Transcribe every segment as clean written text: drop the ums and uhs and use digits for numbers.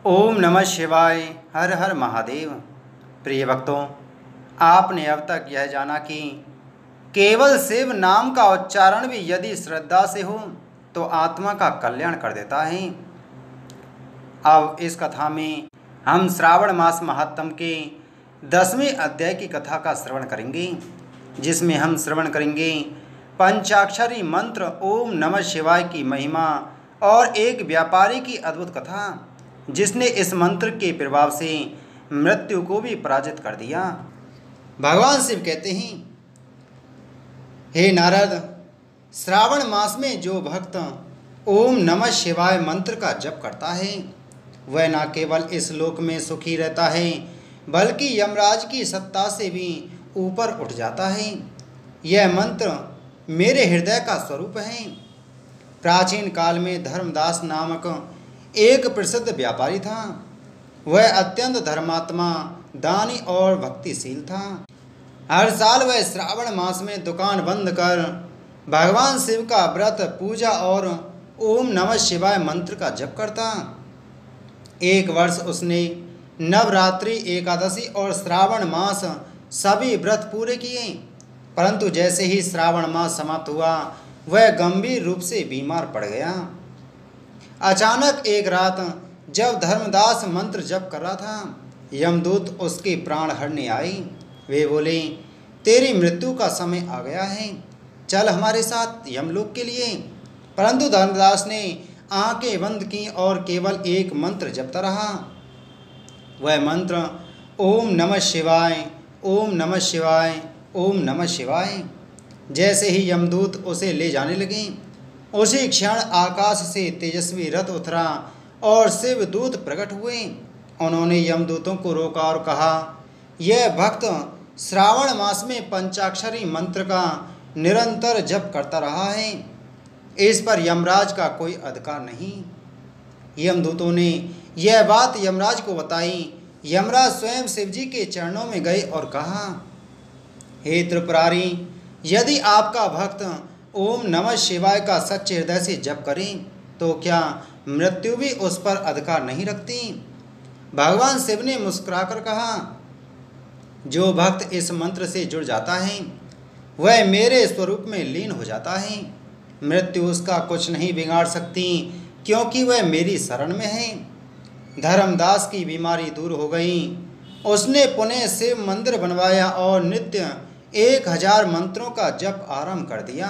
ओम नमः शिवाय। हर हर महादेव। प्रिय भक्तों, आपने अब तक यह जाना कि केवल शिव नाम का उच्चारण भी यदि श्रद्धा से हो तो आत्मा का कल्याण कर देता है। अब इस कथा में हम श्रावण मास महात्म के 10वें अध्याय की कथा का श्रवण करेंगे, जिसमें हम श्रवण करेंगे पंचाक्षरी मंत्र ओम नमः शिवाय की महिमा और एक व्यापारी की अद्भुत कथा, जिसने इस मंत्र के प्रभाव से मृत्यु को भी पराजित कर दिया। भगवान शिव कहते हैं, हे नारद, श्रावण मास में जो भक्त ओम नमः शिवाय मंत्र का जप करता है वह न केवल इस लोक में सुखी रहता है बल्कि यमराज की सत्ता से भी ऊपर उठ जाता है। यह मंत्र मेरे हृदय का स्वरूप है। प्राचीन काल में धर्मदास नामक एक प्रसिद्ध व्यापारी था। वह अत्यंत धर्मात्मा, दानी और भक्तिशील था। हर साल वह श्रावण मास में दुकान बंद कर भगवान शिव का व्रत, पूजा और ओम नमः शिवाय मंत्र का जप करता। एक वर्ष उसने नवरात्रि, एकादशी और श्रावण मास सभी व्रत पूरे किए, परंतु जैसे ही श्रावण मास समाप्त हुआ वह गंभीर रूप से बीमार पड़ गया। अचानक एक रात जब धर्मदास मंत्र जप कर रहा था, यमदूत उसके प्राण हरने आए। वे बोले, तेरी मृत्यु का समय आ गया है, चल हमारे साथ यमलोक के लिए। परंतु धर्मदास ने आंखें बंद की और केवल एक मंत्र जपता रहा। वह मंत्र ओम नमः शिवाय, ओम नमः शिवाय, ओम नमः शिवाय। जैसे ही यमदूत उसे ले जाने लगे, उसी क्षण आकाश से तेजस्वी रथ उतरा और शिव दूत प्रकट हुए। उन्होंने यमदूतों को रोका और कहा, यह भक्त श्रावण मास में पंचाक्षरी मंत्र का निरंतर जप करता रहा है, इस पर यमराज का कोई अधिकार नहीं। यमदूतों ने यह बात यमराज को बताई। यमराज स्वयं शिवजी के चरणों में गए और कहा, हे त्रिपुरारी, यदि आपका भक्त ओम नमः शिवाय का सच्चे हृदय से जप करें तो क्या मृत्यु भी उस पर अधिकार नहीं रखती? भगवान शिव ने मुस्कुराकर कहा, जो भक्त इस मंत्र से जुड़ जाता है वह मेरे स्वरूप में लीन हो जाता है। मृत्यु उसका कुछ नहीं बिगाड़ सकती, क्योंकि वह मेरी शरण में है। धर्मदास की बीमारी दूर हो गई। उसने पुनः शिव मंदिर बनवाया और नित्य 1000 मंत्रों का जप आरंभ कर दिया।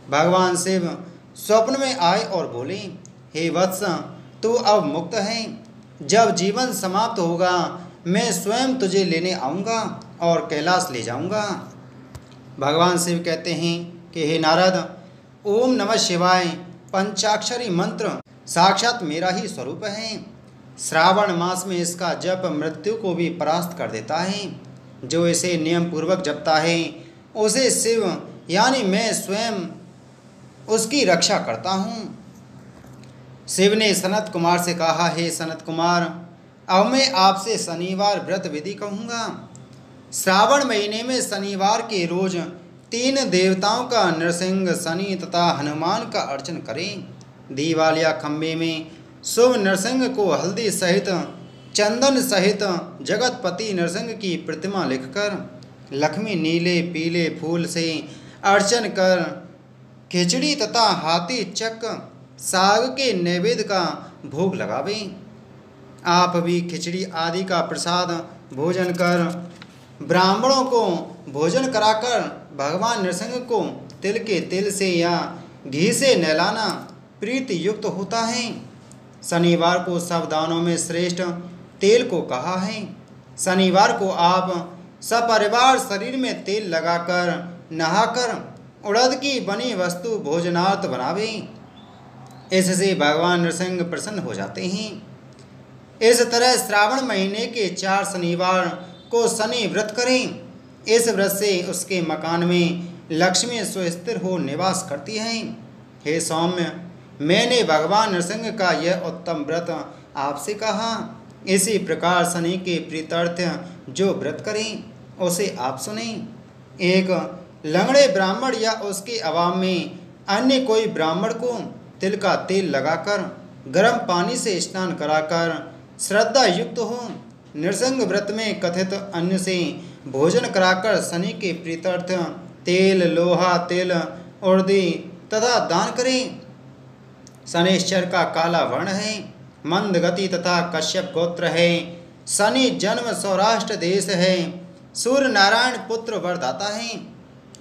भगवान शिव स्वप्न में आए और बोले, हे वत्स, तू अब मुक्त है। जब जीवन समाप्त होगा मैं स्वयं तुझे लेने आऊँगा और कैलाश ले जाऊँगा। भगवान शिव कहते हैं कि हे नारद, ओम नमः शिवाय पंचाक्षरी मंत्र साक्षात मेरा ही स्वरूप है। श्रावण मास में इसका जप मृत्यु को भी परास्त कर देता है। जो इसे नियम पूर्वक जपता है उसे शिव यानी मैं स्वयं उसकी रक्षा करता हूँ। शिव ने सनत कुमार से कहा, हे सनत कुमार, अब मैं आपसे शनिवार व्रत विधि कहूँगा। श्रावण महीने में शनिवार के रोज 3 देवताओं का, नरसिंह, शनि तथा हनुमान का अर्चन करें। दीवाल या खम्भे में शुभ नरसिंह को हल्दी सहित, चंदन सहित जगतपति नरसिंह की प्रतिमा लिखकर लक्ष्मी नीले पीले फूल से अर्चन कर खिचड़ी तथा हाथी चक साग के नैवेद्य का भोग लगावें। आप भी खिचड़ी आदि का प्रसाद भोजन कर ब्राह्मणों को भोजन कराकर भगवान नरसिंह को तिल के तेल से या घी से नहलाना प्रीति युक्त होता है। शनिवार को सब दानों में श्रेष्ठ तेल को कहा है। शनिवार को आप सपरिवार शरीर में तेल लगाकर नहाकर उड़द की बनी वस्तु भोजनार्थ बनावें। इससे भगवान नरसिंह प्रसन्न हो जाते हैं। इस तरह श्रावण महीने के 4 शनिवार को शनि व्रत करें। इस व्रत से उसके मकान में लक्ष्मी सुस्थिर हो निवास करती हैं। हे सौम्य, मैंने भगवान नरसिंह का यह उत्तम व्रत आपसे कहा। इसी प्रकार शनि के प्रीत्यर्थ जो व्रत करें उसे आप सुने। एक लंगड़े ब्राह्मण या उसके अवाम में अन्य कोई ब्राह्मण को तिल का तेल लगाकर गर्म पानी से स्नान कराकर श्रद्धा युक्त हो। नृसंग व्रत में कथित अन्न से भोजन कराकर शनि के प्रीत्यर्थ तेल, लोहा, तिल, उर्दी तथा दान करें। शनिश्चर का काला वर्ण है, मंद गति तथा कश्यप गोत्र है। शनि जन्म सौराष्ट्र देश है, सूर्य नारायण पुत्र वरदाता है।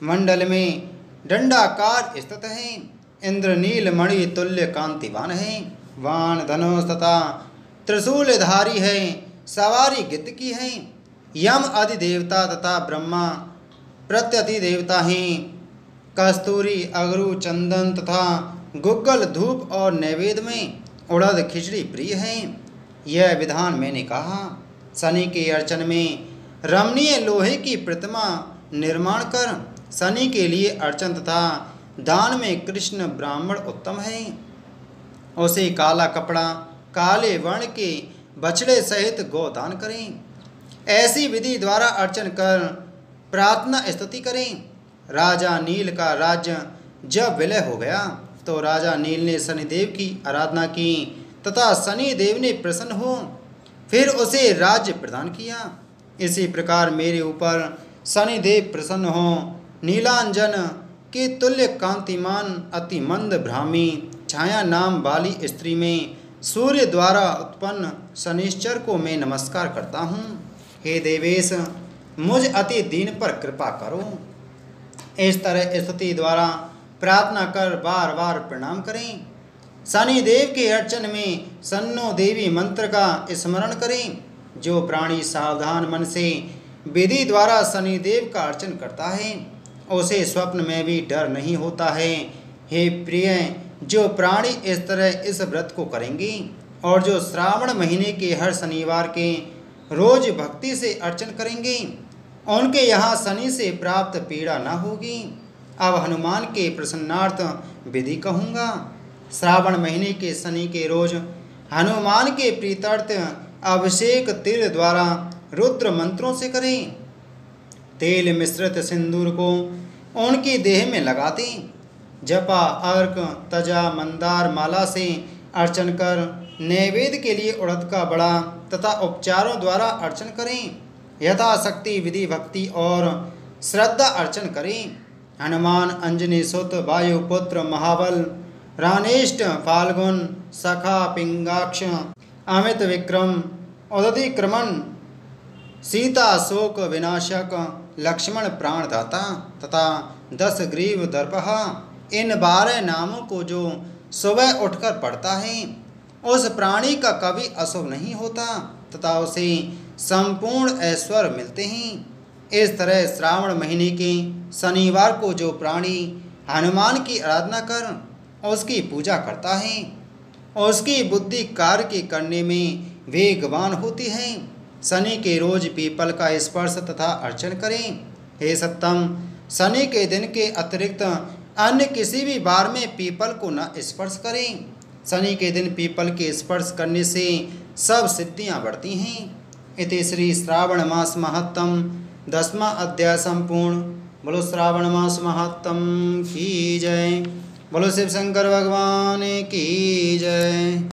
मंडल में दंडाकार स्थित है, इंद्र नीलमणि तुल्य कांतिवान है। वाण, धनुष तथा त्रिशूलधारी है, सवारी गिद्ध की है। यम आदि देवता तथा ब्रह्मा प्रत्यति देवता हैं। कस्तूरी, अगरू, चंदन तथा गुग्गल धूप और नैवेद्य में उड़द खिचड़ी प्रिय है। यह विधान मैंने कहा। शनि के अर्चन में रमणीय लोहे की प्रतिमा निर्माण कर शनि के लिए अर्चन तथा दान में कृष्ण ब्राह्मण उत्तम है। उसे काला कपड़ा, काले वर्ण के बछड़े सहित गोदान करें। ऐसी विधि द्वारा अर्चन कर प्रार्थना स्तुति करें। राजा नील का राज्य जब विलय हो गया तो राजा नील ने शनिदेव की आराधना की तथा शनिदेव ने प्रसन्न हो फिर उसे राज्य प्रदान किया। इसी प्रकार मेरे ऊपर शनिदेव प्रसन्न हो। नीलांजन के तुल्य कांतिमान अति मंद भ्रामी छाया नाम वाली स्त्री में सूर्य द्वारा उत्पन्न शनिश्चर को मैं नमस्कार करता हूँ। हे देवेश, मुझ अति दीन पर कृपा करो। इस तरह स्तुति द्वारा प्रार्थना कर बार बार प्रणाम करें। शनिदेव के अर्चन में सन्नो देवी मंत्र का स्मरण करें। जो प्राणी सावधान मन से विधि द्वारा शनिदेव का अर्चन करता है उसे स्वप्न में भी डर नहीं होता है। हे प्रिय, जो प्राणी इस तरह इस व्रत को करेंगे और जो श्रावण महीने के हर शनिवार के रोज भक्ति से अर्चन करेंगे उनके यहाँ शनि से प्राप्त पीड़ा न होगी। अब हनुमान के प्रसन्नार्थ विधि कहूँगा। श्रावण महीने के शनि के रोज हनुमान के प्रीत्यर्थ अभिषेक तिल द्वारा रुद्र मंत्रों से करें। तेल मिश्रित सिंदूर को उनकी देह में लगाते। जपा, अर्क, तजा, मंदार माला से अर्चन कर नैवेद्य के लिए उड़द का बड़ा तथा उपचारों द्वारा अर्चन करें। यथाशक्ति विधि भक्ति और श्रद्धा अर्चन करें। हनुमान, अंजनी सुत, वायुपुत्र, महाबल, रानेष्ट, फाल्गुन, सखा, पिंगाक्ष, अमित विक्रम, उदति क्रमण, सीता शोक विनाशक, लक्ष्मण प्राणदाता तथा 10 ग्रीव दर्पहा, इन 12 नामों को जो सुबह उठकर पढ़ता है उस प्राणी का कभी अशुभ नहीं होता तथा उसे संपूर्ण ऐश्वर्य मिलते हैं। इस तरह श्रावण महीने के शनिवार को जो प्राणी हनुमान की आराधना कर उसकी पूजा करता है उसकी बुद्धि कार्य के करने में वेगवान होती है। शनि के रोज पीपल का स्पर्श तथा अर्चन करें। हे सत्तम, शनि के दिन के अतिरिक्त अन्य किसी भी बार में पीपल को न स्पर्श करें। शनि के दिन पीपल के स्पर्श करने से सब सिद्धियां बढ़ती हैं। इति श्री श्रावण मास महत्तम 10वां अध्याय संपूर्ण। बोलो श्रावण मास महत्तम की जय। बोलो शिव शंकर भगवान की जय।